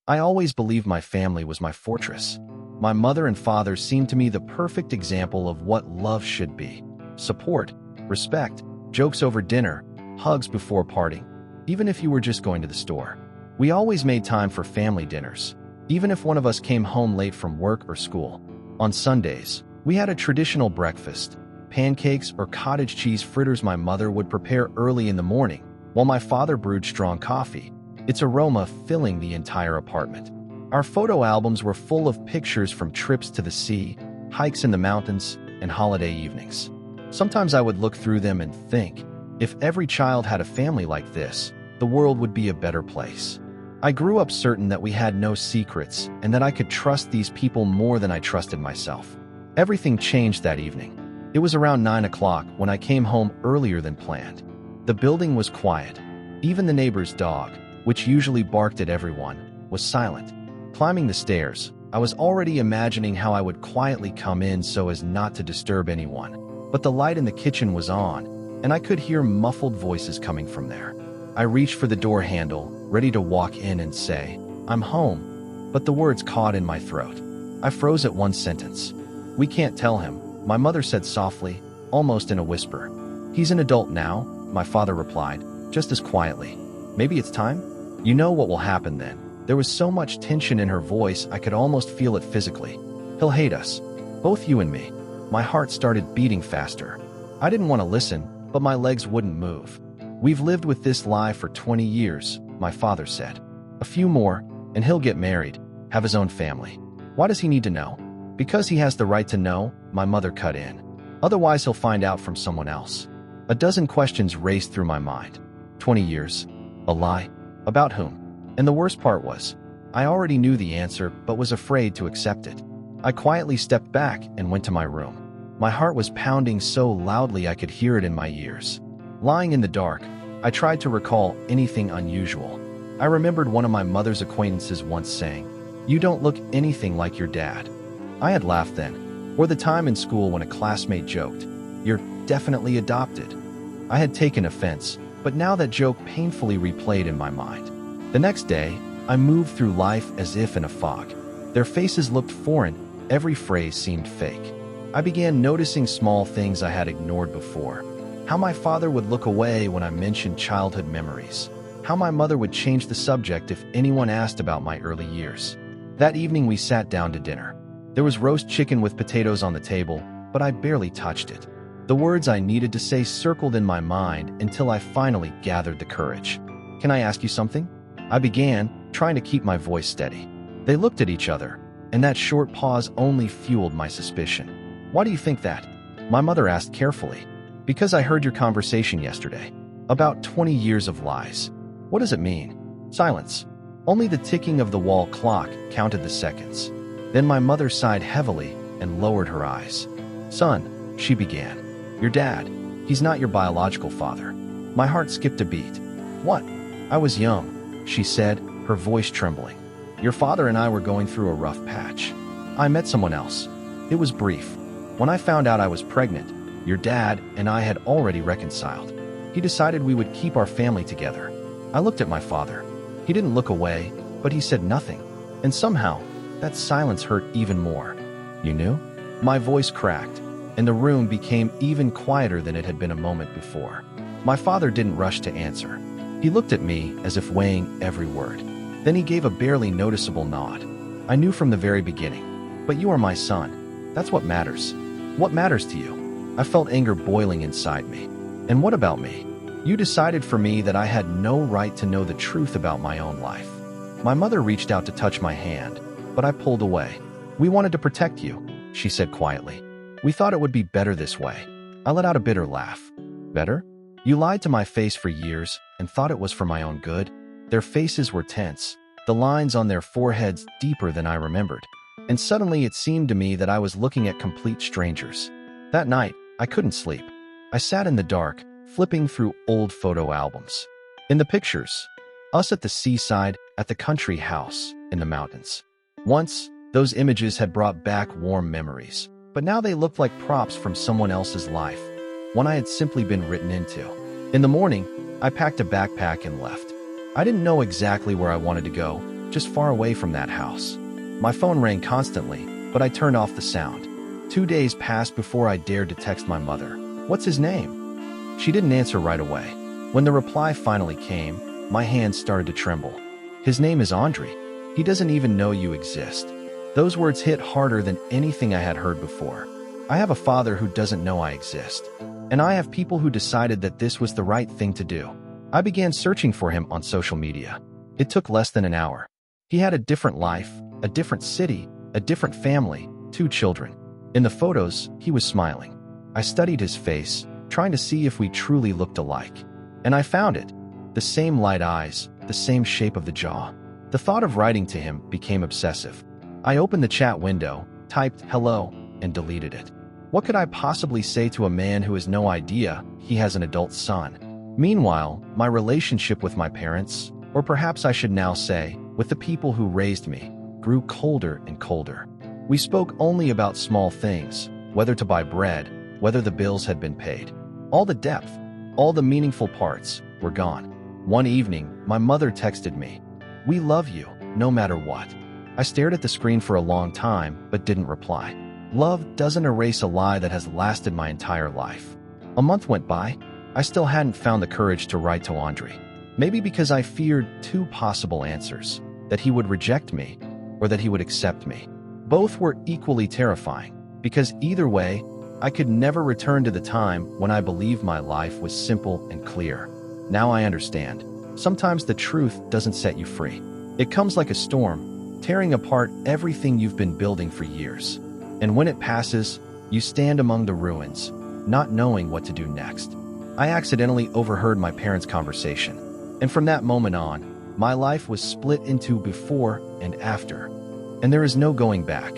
I always believed my family was my fortress. My mother and father seemed to me the perfect example of what love should be. Support, respect, jokes over dinner, hugs before parting, even if you were just going to the store. We always made time for family dinners, even if one of us came home late from work or school. On Sundays, we had a traditional breakfast, pancakes or cottage cheese fritters my mother would prepare early in the morning, while my father brewed strong coffee, its aroma filling the entire apartment. Our photo albums were full of pictures from trips to the sea, hikes in the mountains, and holiday evenings. Sometimes I would look through them and think, if every child had a family like this, the world would be a better place. I grew up certain that we had no secrets and that I could trust these people more than I trusted myself. Everything changed that evening. It was around 9 o'clock when I came home earlier than planned. The building was quiet. Even the neighbor's dog, which usually barked at everyone, was silent. Climbing the stairs, I was already imagining how I would quietly come in so as not to disturb anyone. But the light in the kitchen was on, and I could hear muffled voices coming from there. I reached for the door handle, ready to walk in and say, "I'm home," but the words caught in my throat. I froze at one sentence. "We can't tell him," my mother said softly, almost in a whisper. "He's an adult now," my father replied, just as quietly. "Maybe it's time? You know what will happen then." There was so much tension in her voice I could almost feel it physically. "He'll hate us. Both you and me." My heart started beating faster. I didn't want to listen, but my legs wouldn't move. "We've lived with this lie for 20 years, my father said. "A few more, and he'll get married, have his own family. Why does he need to know?" "Because he has the right to know," my mother cut in. "Otherwise he'll find out from someone else." A dozen questions raced through my mind. 20 years? A lie? About whom? And the worst part was, I already knew the answer but was afraid to accept it. I quietly stepped back and went to my room. My heart was pounding so loudly I could hear it in my ears. Lying in the dark, I tried to recall anything unusual. I remembered one of my mother's acquaintances once saying, "You don't look anything like your dad." I had laughed then, or the time in school when a classmate joked, "You're definitely adopted." I had taken offense, but now that joke painfully replayed in my mind. The next day, I moved through life as if in a fog. Their faces looked foreign, every phrase seemed fake. I began noticing small things I had ignored before. How my father would look away when I mentioned childhood memories. How my mother would change the subject if anyone asked about my early years. That evening we sat down to dinner. There was roast chicken with potatoes on the table, but I barely touched it. The words I needed to say circled in my mind until I finally gathered the courage. "Can I ask you something?" I began, trying to keep my voice steady. They looked at each other, and that short pause only fueled my suspicion. "Why do you think that?" my mother asked carefully. "Because I heard your conversation yesterday. About 20 years of lies." "What does it mean?" Silence. Only the ticking of the wall clock counted the seconds. Then my mother sighed heavily and lowered her eyes. "Son," she began, "your dad, he's not your biological father." My heart skipped a beat. "What?" "I was young," she said, her voice trembling. "Your father and I were going through a rough patch. I met someone else. It was brief. When I found out I was pregnant, your dad and I had already reconciled. He decided we would keep our family together." I looked at my father. He didn't look away, but he said nothing. And somehow, that silence hurt even more. "You knew?" My voice cracked, and the room became even quieter than it had been a moment before. My father didn't rush to answer. He looked at me as if weighing every word. Then he gave a barely noticeable nod. "I knew from the very beginning. But you are my son. That's what matters." "What matters to you?" I felt anger boiling inside me. "And what about me? You decided for me that I had no right to know the truth about my own life." My mother reached out to touch my hand, but I pulled away. "We wanted to protect you," she said quietly. "We thought it would be better this way." I let out a bitter laugh. "Better? You lied to my face for years and thought it was for my own good." Their faces were tense, the lines on their foreheads deeper than I remembered. And suddenly it seemed to me that I was looking at complete strangers. That night, I couldn't sleep. I sat in the dark, flipping through old photo albums. In the pictures, us at the seaside, at the country house, in the mountains. Once, those images had brought back warm memories, but now they looked like props from someone else's life, one I had simply been written into. In the morning, I packed a backpack and left. I didn't know exactly where I wanted to go, just far away from that house. My phone rang constantly, but I turned off the sound. 2 days passed before I dared to text my mother. "What's his name?" She didn't answer right away. When the reply finally came, my hands started to tremble. "His name is Andre. He doesn't even know you exist." Those words hit harder than anything I had heard before. I have a father who doesn't know I exist, and I have people who decided that this was the right thing to do. I began searching for him on social media. It took less than an hour. He had a different life, a different city, a different family, 2 children. In the photos, he was smiling. I studied his face, trying to see if we truly looked alike. And I found it. The same light eyes, the same shape of the jaw. The thought of writing to him became obsessive. I opened the chat window, typed hello, and deleted it. What could I possibly say to a man who has no idea he has an adult son? Meanwhile, my relationship with my parents, or perhaps I should now say, with the people who raised me, grew colder and colder. We spoke only about small things, whether to buy bread, whether the bills had been paid. All the depth, all the meaningful parts were gone. One evening, my mother texted me, "We love you, no matter what." I stared at the screen for a long time, but didn't reply. Love doesn't erase a lie that has lasted my entire life. A month went by. I still hadn't found the courage to write to Andre. Maybe because I feared 2 possible answers, that he would reject me, or that he would accept me. Both were equally terrifying, because either way, I could never return to the time when I believed my life was simple and clear. Now I understand. Sometimes the truth doesn't set you free. It comes like a storm, tearing apart everything you've been building for years. And when it passes, you stand among the ruins, not knowing what to do next. I accidentally overheard my parents' conversation, and from that moment on, my life was split into before and after. And there is no going back.